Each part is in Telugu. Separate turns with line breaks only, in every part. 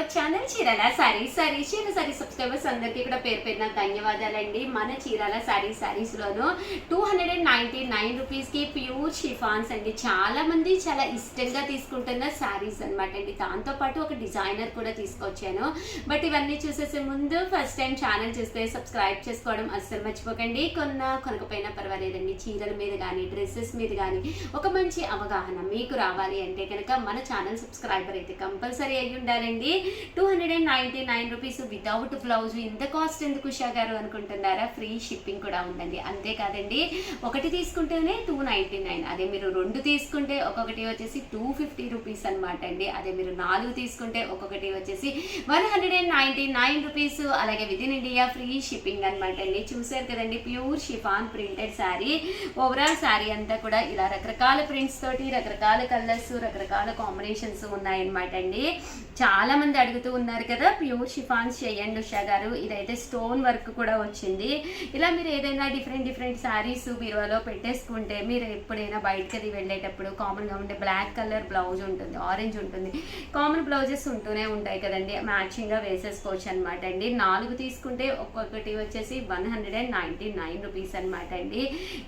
Our channel Chirala saris. చీర సారీస్ సబ్స్క్రైబర్స్ అందరికీ కూడా పేరు పేరున ధన్యవాదాలండి. మన చీరాల సారీస్ లోను 299 రూపీస్ కి ప్యూర్ షిఫాన్స్ అండి. చాలా మంది చాలా ఇష్టంగా తీసుకుంటున్న సారీస్ అనమాట అండి. దాంతో పాటు ఒక డిజైనర్ కూడా తీసుకొచ్చాను. బట్ ఇవన్నీ చూసేసే ముందు ఫస్ట్ టైం ఛానల్ చూస్తే సబ్స్క్రైబ్ చేసుకోవడం అస్సలు మర్చిపోకండి. కొనకపోయినా పర్వాలేదండి. చీరల మీద కానీ డ్రెస్సెస్ మీద కానీ ఒక మంచి అవగాహన మీకు రావాలి అంటే కనుక మన ఛానల్ సబ్స్క్రైబర్ అయితే కంపల్సరీ అయ్యి ఉండాలండి. 299 రూపీస్ వితౌట్ బ్లౌజ్. ఇంత కాస్ట్ ఎందుకు ఉషా గారు అనుకుంటున్నారా? ఫ్రీ షిప్పింగ్ కూడా ఉందండి. అంతేకాదండి, ఒకటి తీసుకుంటేనే 299. అదే మీరు రెండు తీసుకుంటే ఒక్కొక్కటి వచ్చేసి 250 రూపీస్ అనమాట అండి. అదే మీరు 4 తీసుకుంటే ఒక్కొక్కటి వచ్చేసి 199 రూపీస్. అలాగే with in India free shipping అనమాట అండి. చూసారు కదండి, pure chiffon printed sari. Overall sari అంతా కూడా ఇలా రకరకాల ప్రింట్స్ తోటి రకరకాల కలర్స్ రకరకాల కాంబినేషన్స్ ఉన్నాయన్నమాట అండి. చాలా మంది అడుగుతూ ఉన్నారు కదా, ప్యూర్ షిఫాన్స్ చేయండి ఉషా గారు. ఇదైతే స్టోన్ వర్క్ కూడా వచ్చింది. ఇలా మీరు ఏదైనా డిఫరెంట్ శారీస్ బీరువాలో పెట్టేసుకుంటే మీరు ఎప్పుడైనా బయటకి వెళ్ళేటప్పుడు కామన్గా ఉండే బ్లాక్ కలర్ బ్లౌజ్ ఉంటుంది, ఆరెంజ్ ఉంటుంది, కామన్ బ్లౌజెస్ ఉంటూనే ఉంటాయి కదండి, మ్యాచింగ్గా వేసేసుకోవచ్చు అనమాట అండి. 4 తీసుకుంటే ఒక్కొక్కటి వచ్చేసి 199 రూపీస్ అనమాట అండి.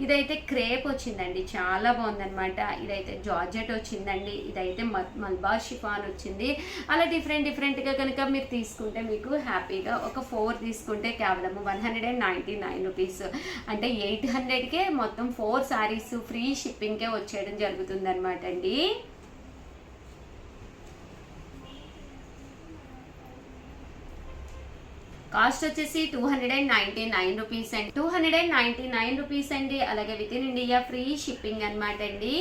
ఇదైతే క్రేప్ వచ్చిందండి, చాలా బాగుందనమాట. ఇదైతే జార్జెట్ వచ్చిందండి. ఇదైతే మల్బార్ షిఫాన్ వచ్చింది. అలా డిఫరెంట్గా కనుక మీరు తీసుకుంటే మీకు హ్యాపీగా ఒక 4 తీసుకుంటే కేవలం 199 రూపీస్. అంటే 800కే మొత్తం 4 శారీస్ ఫ్రీ షిప్పింగ్కే వచ్చేయడం జరుగుతుంది అనమాట అండి. కాస్ట్ వచ్చేసి 299 రూపీస్ అండి. 299 రూపీస్ అండి. అలాగే with in India free shipping అనమాట అండి.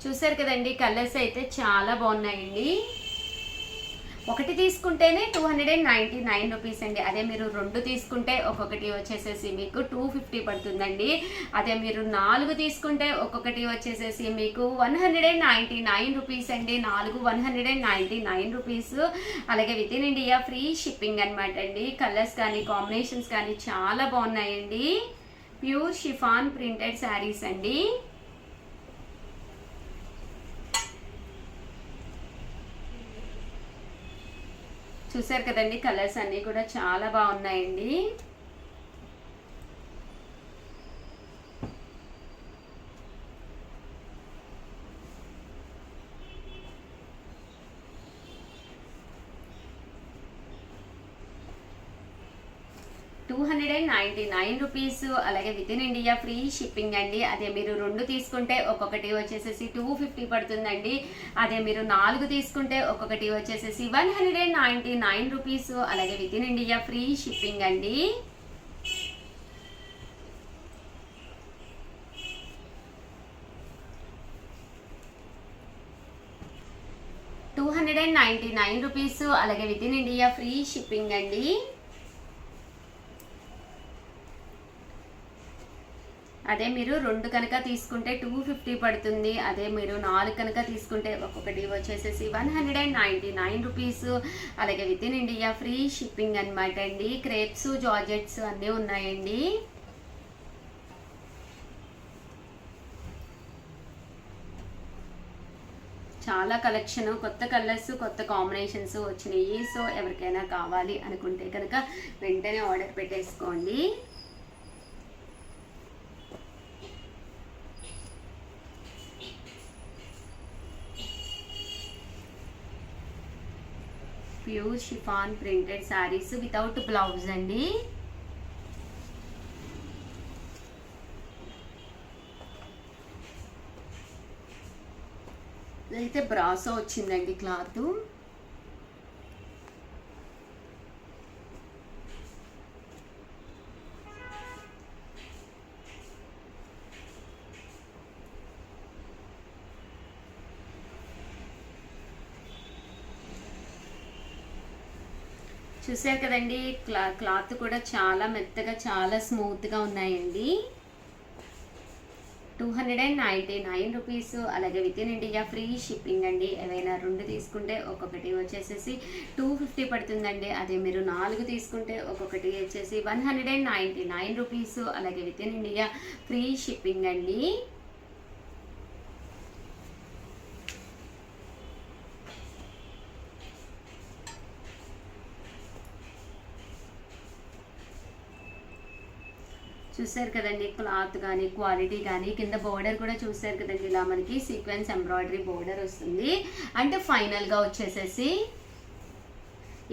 చూసారు కదండి, కలర్స్ అయితే చాలా బాగున్నాయండి. ఒకటి తీసుకుంటేనే 299 రూపీస్ అండి. అదే మీరు 2 తీసుకుంటే ఒక్కొక్కటి వచ్చేసేసి మీకు 250 పడుతుందండి. అదే మీరు 4 తీసుకుంటే ఒక్కొక్కటి వచ్చేసేసి మీకు 199 రూపీస్ అండి. 4 199 రూపీస్. అలాగే with in India free shipping అనమాట అండి. కలర్స్ కానీ కాంబినేషన్స్ కానీ చాలా బాగున్నాయండి. ప్యూర్ షిఫాన్ ప్రింటెడ్ శారీస్ అండి. చూసారు కదండి, కలర్స్ అన్నీ కూడా చాలా బాగున్నాయండి. $299 రూపీస్. అలాగే with in India free shipping అండి. అదే మీరు 2 తీసుకుంటే ఒక్కొక్కటి వచ్చేసేసి 250 పడుతుందండి. అదే మీరు 4 తీసుకుంటే ఒక్కొక్కటి వచ్చేసేసి 199 రూపీస్. అలాగే with in India free shipping అండి. $299 రూపీస్. అలాగే with in India free shipping అండి. అదే మీరు 2 కనుక తీసుకుంటే 250 పడుతుంది. అదే మీరు 4 కనుక తీసుకుంటే ఒక్కొక్కటి వచ్చేసేసి 199 రూపీస్. అలాగే with in India free shipping అనమాట అండి. క్రేప్స్ జార్జెట్స్ అన్నీ ఉన్నాయండి. చాలా కలెక్షన్, కొత్త కలర్స్ కొత్త కాంబినేషన్స్ వచ్చినాయి. సో ఎవరికైనా కావాలి అనుకుంటే కనుక వెంటనే ఆర్డర్ పెట్టేసుకోండి. Pure chiffon printed saris without blouse అండి. ఇదైతే బ్రాసో వచ్చిందండి క్లాత్. చూసారు కదండి, క్లాత్ కూడా చాలా మెత్తగా చాలా స్మూత్గా ఉన్నాయండి. 299 రూపీస్. అలాగే with in India free shipping అండి. ఏవైనా 2 తీసుకుంటే ఒక్కొక్కటి వచ్చేసేసి 250 పడుతుందండి. అదే మీరు 4 తీసుకుంటే ఒక్కొక్కటి వచ్చేసి 199 రూపీస్. అలాగే with in India free shipping అండి. చూసారు కదండి, క్లాత్ కానీ క్వాలిటీ కానీ, కింద బోర్డర్ కూడా చూసారు కదండి, ఇలా మనకి సీక్వెన్స్ ఎంబ్రాయిడరీ బోర్డర్ వస్తుంది. అంటే ఫైనల్గా వచ్చేసేసి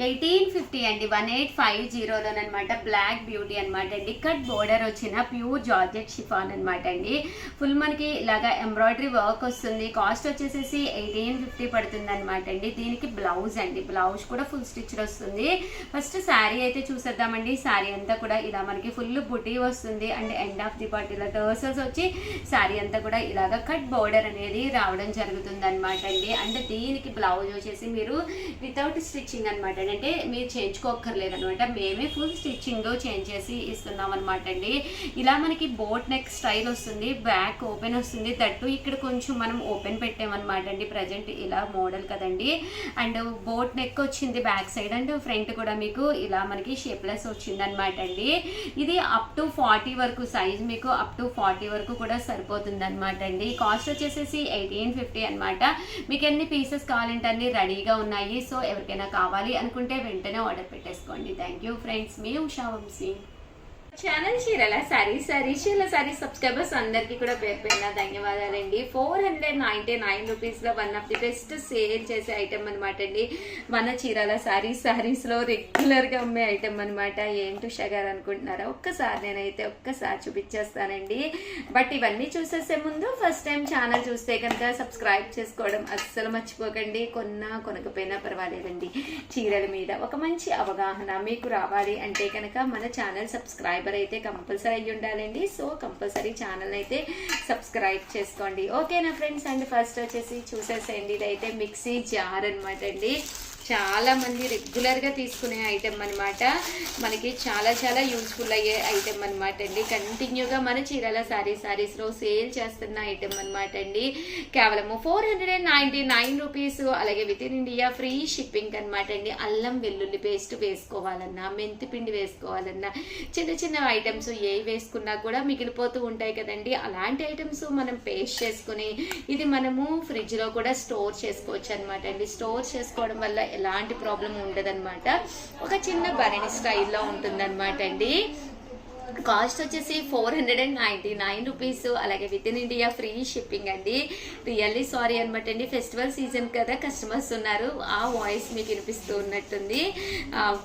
1850 అండి, 1850లోనమాట. బ్లాక్ బ్యూటీ అనమాట అండి. కట్ బోర్డర్ వచ్చిన ప్యూర్ జార్జెట్ షిఫాన్ అనమాట అండి. ఫుల్ మనకి ఇలాగా ఎంబ్రాయిడరీ వర్క్ వస్తుంది. కాస్ట్ వచ్చేసేసి 1850 పడుతుంది అనమాట అండి. దీనికి బ్లౌజ్ అండి, బ్లౌజ్ కూడా ఫుల్ స్టిచ్ వస్తుంది. ఫస్ట్ శారీ అయితే చూసేద్దామండి. శారీ అంతా కూడా ఇలా మనకి ఫుల్ బుటీ వస్తుంది. And end of the part ఇలా టర్సల్స్ వచ్చి శారీ అంతా కూడా ఇలాగా కట్ బోర్డర్ అనేది రావడం జరుగుతుంది అనమాట అండి. అంటే దీనికి బ్లౌజ్ వచ్చేసి మీరు వితౌట్ స్టిచ్చింగ్ అనమాట, అంటే మీరు చేయించుకోక్కర్లేదు అనమాట. మేమే ఫుల్ స్టిచ్చింగ్ చేంజ్ చేసి ఇస్తున్నాం అనమాట అండి. ఇలా మనకి బోట్ నెక్ స్టైల్ వస్తుంది, బ్యాక్ ఓపెన్ వస్తుంది. తట్టు ఇక్కడ కొంచెం మనం ఓపెన్ పెట్టామన్నమాట అండి. ప్రజెంట్ ఇలా మోడల్ కదండి. అండ్ బోట్ నెక్ వచ్చింది బ్యాక్ సైడ్, అండ్ ఫ్రంట్ కూడా మీకు ఇలా మనకి షేప్లెస్ వచ్చింది అనమాట అండి. ఇది అప్ టు 40 వరకు సైజ్, మీకు అప్ టు 40 వరకు కూడా సరిపోతుంది అనమాట అండి. కాస్ట్ వచ్చేసేసి 1850 అనమాట. మీకు ఎన్ని పీసెస్ కావాలంటే అన్ని రెడీగా ఉన్నాయి. సో ఎవరికైనా కావాలి అనుకుంటే వెంటనే ఆర్డర్ పెట్టేసుకోండి. థ్యాంక్ యూ ఫ్రెండ్స్, మీ Usha Vamsi. Channel Chirala sarees subscribers అందరికీ కూడా పేరు పేరున ధన్యవాదాలండి. 499 రూపీస్లో one of the best sale చేసే ఐటమ్ అనమాట అండి. మన చీరల సారీస్లో రెగ్యులర్గా అమ్మే ఐటమ్ అనమాట. ఏంటి ఉషా గారు అనుకుంటున్నారా? నేనైతే ఒక్కసారి చూపించేస్తానండి. బట్ ఇవన్నీ చూసేసే ముందు ఫస్ట్ టైం ఛానల్ చూస్తే కనుక సబ్స్క్రైబ్ చేసుకోవడం అస్సలు మర్చిపోకండి. కొనకపోయినా పర్వాలేదండి. చీరల మీద ఒక మంచి అవగాహన మీకు రావాలి అంటే కనుక మన ఛానల్ సబ్స్క్రైబ్ అయితే కంపల్సరీ అయ్యి ఉండాలండి. సో కంపల్సరీ ఛానల్ అయితే సబ్స్క్రైబ్ చేసుకోండి. ఓకేనా ఫ్రెండ్స్? అండ్ ఫస్ట్ వచ్చేసి చూసేసేయండి, ఇదైతే మిక్సీ జార్ అనమాట అండి. చాలా మంది రెగ్యులర్గా తీసుకునే ఐటెం అనమాట. మనకి చాలా యూస్ఫుల్ అయ్యే ఐటెం అనమాట అండి. కంటిన్యూగా మన చీరల సారీస్లో సేల్ చేస్తున్న ఐటెం అనమాట అండి. కేవలము 499 రూపీస్. అలాగే with in India free shipping అనమాట అండి. అల్లం వెల్లుల్లి పేస్ట్ వేసుకోవాలన్నా, మెంతి పిండి వేసుకోవాలన్నా, చిన్న ఐటమ్స్ ఏ వేసుకున్నా కూడా మిగిలిపోతూ ఉంటాయి కదండి. అలాంటి ఐటమ్స్ మనం పేస్ట్ చేసుకుని ఇది మనము ఫ్రిడ్జ్లో కూడా స్టోర్ చేసుకోవచ్చు అనమాట అండి. స్టోర్ చేసుకోవడం వల్ల ఎలాంటి ప్రాబ్లం ఉండదన్నమాట. ఒక చిన్న బరణి స్టైల్లో ఉంటుందన్నమాట అండి. కాస్ట్ వచ్చేసి 499 రూపీస్. అలాగే with in India free shipping అండి. రియల్లీ సారీ అనమాట అండి, ఫెస్టివల్ సీజన్ కదా, కస్టమర్స్ ఉన్నారు, ఆ వాయిస్ మీకు వినిపిస్తూ ఉన్నట్టుంది.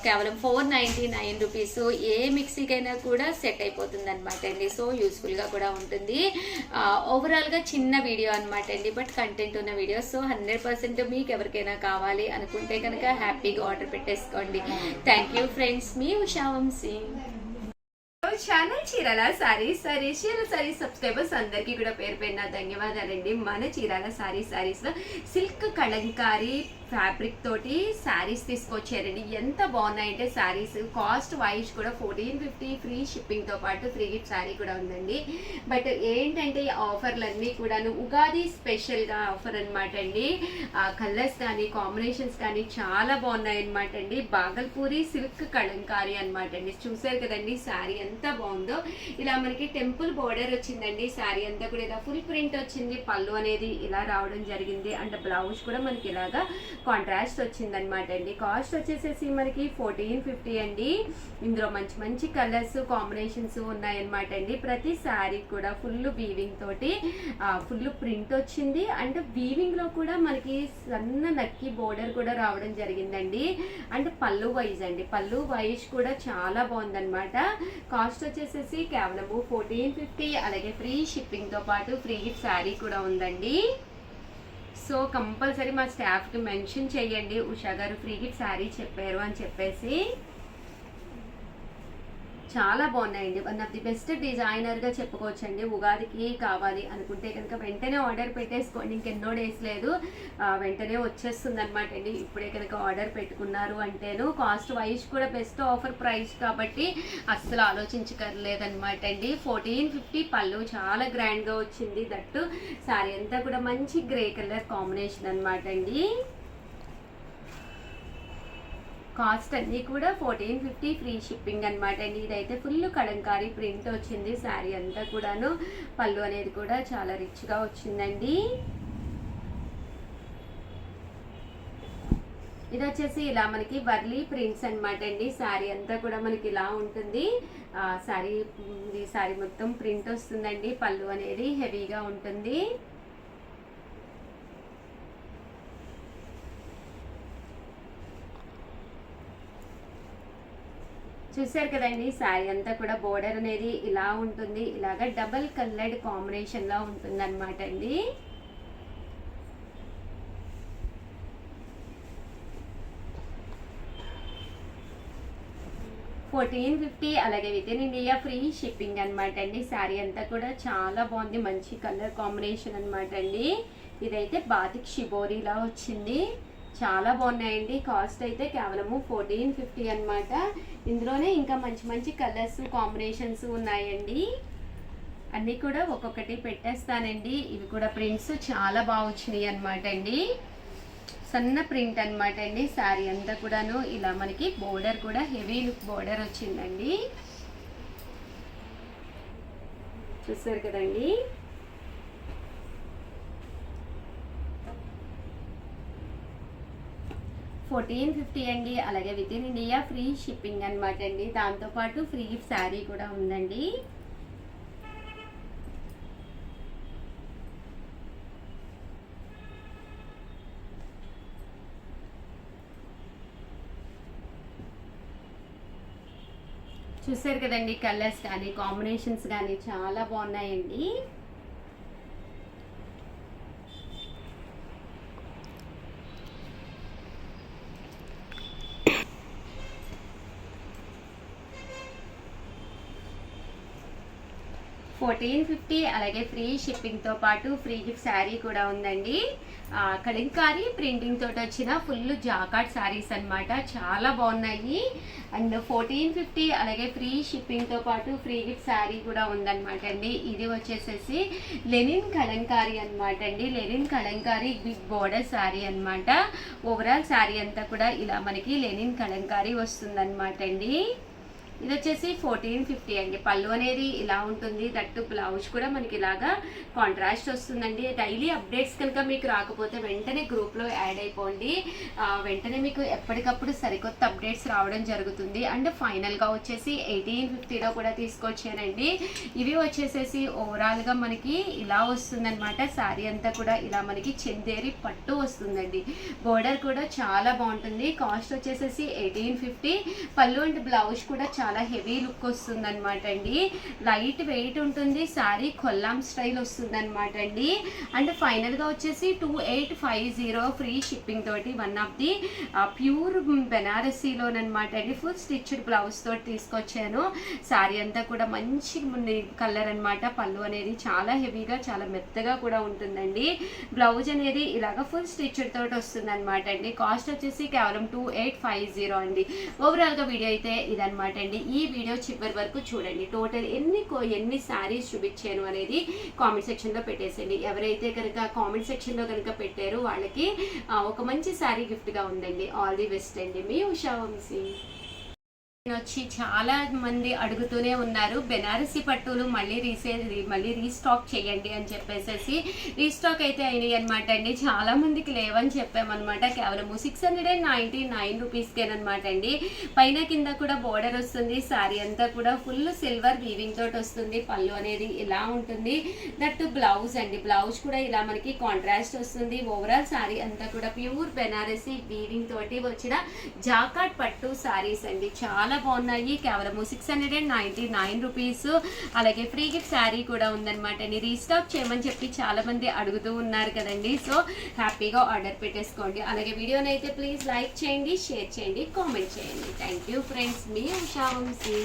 కేవలం 499 రూపీస్. ఏ మిక్సీకైనా కూడా సెట్ అయిపోతుంది అనమాట అండి. సో యూస్ఫుల్గా కూడా ఉంటుంది. ఓవరాల్గా చిన్న వీడియో అనమాట అండి, బట్ కంటెంట్ ఉన్న వీడియో. సో 100% మీకు ఎవరికైనా కావాలి అనుకుంటే కనుక హ్యాపీగా ఆర్డర్ పెట్టేసుకోండి. థ్యాంక్ యూ ఫ్రెండ్స్, మీ Usha Vamsi. Channel Chirala sarees subscribers అందరికీ కూడా పేరు పేరున ధన్యవాదాలండి. మన చీరాల సారీస్లో సిల్క్ కలంకారీ ఫ్యాబ్రిక్ తోటి శారీస్ తీసుకొచ్చారండి. ఎంత బాగున్నాయంటే శారీస్ కాస్ట్ వైజ్ కూడా 1450 ఫ్రీ షిప్పింగ్తో పాటు ఫ్రీ గిఫ్ట్ శారీ కూడా ఉందండి. బట్ ఏంటంటే ఈ ఆఫర్లన్నీ కూడాను ఉగాది స్పెషల్గా ఆఫర్ అనమాట అండి. కలర్స్ కానీ కాంబినేషన్స్ కానీ చాలా బాగున్నాయి అనమాట అండి. బాగల్పూరి సిల్క్ కలంకారీ అనమాట అండి. చూసారు కదండి శారీ ఎంత బాగుందో. ఇలా మనకి టెంపుల్ బోర్డర్ వచ్చిందండి. శారీ అంతా కూడా ఇలా ఫుల్ ప్రింట్ వచ్చింది. పళ్ళు అనేది ఇలా రావడం జరిగింది. అండ్ బ్లౌజ్ కూడా మనకి ఇలాగా కాంట్రాస్ట్ వచ్చిందనమాట అండి. కాస్ట్ వచ్చేసేసి మనకి 1450 అండి. ఇందులో మంచి కలర్స్ కాంబినేషన్స్ ఉన్నాయన్నమాట అండి. ప్రతి శారీ కూడా ఫుల్ వీవింగ్ తోటి ఫుల్ ప్రింట్ వచ్చింది. అండ్ వీవింగ్ లో కూడా మనకి సన్న నక్కి బోర్డర్ కూడా రావడం జరిగిందండి. అండ్ పళ్ళు వైజ్ కూడా చాలా బాగుందన్నమాట. కాస్ట్ వచ్చేసేసి కేవలము 1450. అలాగే ఫ్రీ షిప్పింగ్ తో పాటు ఫ్రీ గిఫ్ట్ శారీ కూడా ఉందండి. సో కంపల్సరీ మా స్టాఫ్కి మెన్షన్ చేయండి, ఉషా గారు ఫ్రీ గిఫ్ట్ శారీ చెప్పారు అని చెప్పేసి. చాలా బాగున్నాయండి. వన్ ఆఫ్ ది బెస్ట్ డిజైనర్గా చెప్పుకోవచ్చండి. ఉగాదికి కావాలి అనుకుంటే కనుక వెంటనే ఆర్డర్ పెట్టేసుకోండి. ఇంకెన్నో డేస్ లేదు, వెంటనే వచ్చేస్తుంది అనమాట అండి. ఇప్పుడే కనుక ఆర్డర్ పెట్టుకున్నారు అంటేను కాస్ట్ వైజ్ కూడా బెస్ట్ ఆఫర్ ప్రైస్ కాబట్టి అస్సలు ఆలోచించకర్లేదనమాట అండి. 1450 పళ్ళు చాలా గ్రాండ్గా వచ్చింది. దట్టు శారీ అంతా కూడా మంచి గ్రే కలర్ కాంబినేషన్ అనమాట అండి. కాస్ట్ అన్నీ కూడా 1450 ఫ్రీ షిప్పింగ్ అనమాట అండి. ఇదైతే ఫుల్ కలంకారీ ప్రింట్ వచ్చింది. శారీ అంతా కూడాను పళ్ళు అనేది కూడా చాలా రిచ్గా వచ్చిందండి. ఇది వచ్చేసి ఇలా మనకి వర్లీ ప్రింట్స్ అనమాట అండి. శారీ అంతా కూడా మనకి ఇలా ఉంటుంది. శారీ మొత్తం ప్రింట్ వస్తుందండి. పళ్ళు అనేది హెవీగా ఉంటుంది. చూసారు కదండి, శారీ అంతా కూడా బోర్డర్ అనేది ఇలా ఉంటుంది. ఇలాగా డబల్ కలర్డ్ కాంబినేషన్ లో ఉంటుంది అనమాట అండి. $1450 అలాగే with in India free shipping అనమాట అండి. శారీ అంతా కూడా చాలా బాగుంది. మంచి కలర్ కాంబినేషన్ అనమాట అండి. ఇదైతే బాతిక్ షిబోరీలా వచ్చింది. చాలా బాగున్నాయండి. కాస్ట్ అయితే కేవలము $1450 అనమాట. ఇందులోనే ఇంకా మంచి మంచి కలర్స్ కాంబినేషన్స్ ఉన్నాయండి. అన్నీ కూడా ఒక్కొక్కటి పెట్టేస్తానండి. ఇవి కూడా ప్రింట్స్ చాలా బాగా వచ్చినాయి అనమాట అండి. సన్న ప్రింట్ అనమాట అండి. శారీ అంతా కూడాను ఇలా మనకి బోర్డర్ కూడా హెవీ లుక్ బోర్డర్ వచ్చిందండి. చూసారు కదండి. $1450 అండి. అలాగే with in India free shipping అనమాట అండి. దాంతోపాటు ఫ్రీ శారీ కూడా ఉందండి. చూసారు కదండి, కలర్స్ కానీ కాంబినేషన్స్ కానీ చాలా బాగున్నాయండి. $1450 అలాగే ఫ్రీ షిప్పింగ్తో పాటు ఫ్రీ గిఫ్ట్ శారీ కూడా ఉందండి. కలంకారీ ప్రింటింగ్ తోటి వచ్చిన ఫుల్ జాకాట్ శారీస్ అనమాట. చాలా బాగున్నాయి. అండ్ $1450 అలాగే ఫ్రీ షిప్పింగ్తో పాటు ఫ్రీ గిఫ్ట్ శారీ కూడా ఉందన్నమాట అండి. ఇది వచ్చేసేసి లెనిన్ కలంకారీ అనమాట అండి. Linen kalamkari big border saree అనమాట. ఓవరాల్ శారీ అంతా కూడా ఇలా మనకి లెనిన్ కలంకారీ వస్తుందన్నమాట అండి. ఇది వచ్చేసి $1450 అండి. పళ్ళు అనేది ఇలా ఉంటుంది. దట్టు బ్లౌజ్ కూడా మనకి ఇలాగా కాంట్రాస్ట్ వస్తుందండి. డైలీ అప్డేట్స్ కనుక మీకు రాకపోతే వెంటనే గ్రూప్లో యాడ్ అయిపోండి. వెంటనే మీకు ఎప్పటికప్పుడు సరికొత్త అప్డేట్స్ రావడం జరుగుతుంది. అండ్ ఫైనల్గా వచ్చేసి $1850లో కూడా తీసుకొచ్చానండి. ఇవి వచ్చేసేసి ఓవరాల్గా మనకి ఇలా వస్తుందన్నమాట. శారీ అంతా కూడా ఇలా మనకి చందేరి పట్టు వస్తుందండి. బోర్డర్ కూడా చాలా బాగుంటుంది. కాస్ట్ వచ్చేసేసి $1850. పళ్ళు అండ్ బ్లౌజ్ కూడా చాలా హెవీ లుక్ వస్తుంది అనమాట అండి. లైట్ వెయిట్ ఉంటుంది. శారీ కొల్లాం స్టైల్ వస్తుంది అనమాట అండి. అండ్ ఫైనల్గా వచ్చేసి $2850 ఫ్రీ షిప్పింగ్ తోటి వన్ ఆఫ్ ది ప్యూర్ బెనారసీలోనమాట అండి. ఫుల్ స్టిచ్డ్ బ్లౌజ్ తోటి తీసుకొచ్చాను. శారీ అంతా కూడా మంచి కలర్ అనమాట. పళ్ళు అనేది చాలా హెవీగా చాలా మెత్తగా కూడా ఉంటుందండి. బ్లౌజ్ అనేది ఇలాగ ఫుల్ స్టిచ్డ్ తోటి వస్తుంది అనమాట అండి. కాస్ట్ వచ్చేసి కేవలం $2850 అండి. ఓవరాల్గా వీడియో అయితే ఇదనమాట అండి. ఈ వీడియో చివరి వరకు చూడండి. టోటల్ ఎన్ని శారీస్ చూపించాను అనేది కామెంట్ సెక్షన్లో పెట్టేసేయండి. ఎవరైతే కనుక కామెంట్ సెక్షన్లో కనుక పెట్టారో వాళ్ళకి ఒక మంచి శారీ గిఫ్ట్గా ఉందండి. ఆల్ ది బెస్ట్ అండి. మీ ఉషా వంశీ వచ్చి చాలా మంది అడుగుతూనే ఉన్నారు, బెనారసీ పట్టులు మళ్ళీ రీస్టాక్ చేయండి అని చెప్పేసి. రీస్టాక్ అయితే అయినాయి అనమాట అండి. చాలా మందికి లేవని చెప్పామన్నమాట. కేవలం $699 అండి. పైన కింద కూడా బోర్డర్ వస్తుంది. శారీ అంతా కూడా ఫుల్ సిల్వర్ వీవింగ్ తోటి వస్తుంది. పళ్ళు అనేది ఇలా ఉంటుంది. దట్ బ్లౌజ్ అండి. బ్లౌజ్ కూడా ఇలా మనకి కాంట్రాస్ట్ వస్తుంది. ఓవరాల్ శారీ అంతా కూడా ప్యూర్ బెనారసీ వీవింగ్ తోటి వచ్చిన జాకాట్ పట్టు శారీస్ అండి. చాలా బాగున్నాయి. కేవలం $699. అలాగే ఫ్రీ గిఫ్ట్ శారీ కూడా ఉందన్నమాట. రీస్టాక్ చేయమని చెప్పి చాలా మంది అడుగుతూ ఉన్నారు కదండి. సో హ్యాపీగా ఆర్డర్ పెట్టేసుకోండి. అలాగే వీడియోని అయితే ప్లీజ్ లైక్ చేయండి, షేర్ చేయండి, కామెంట్ చేయండి. Thank you friends. మీ ఉషా వంశీ.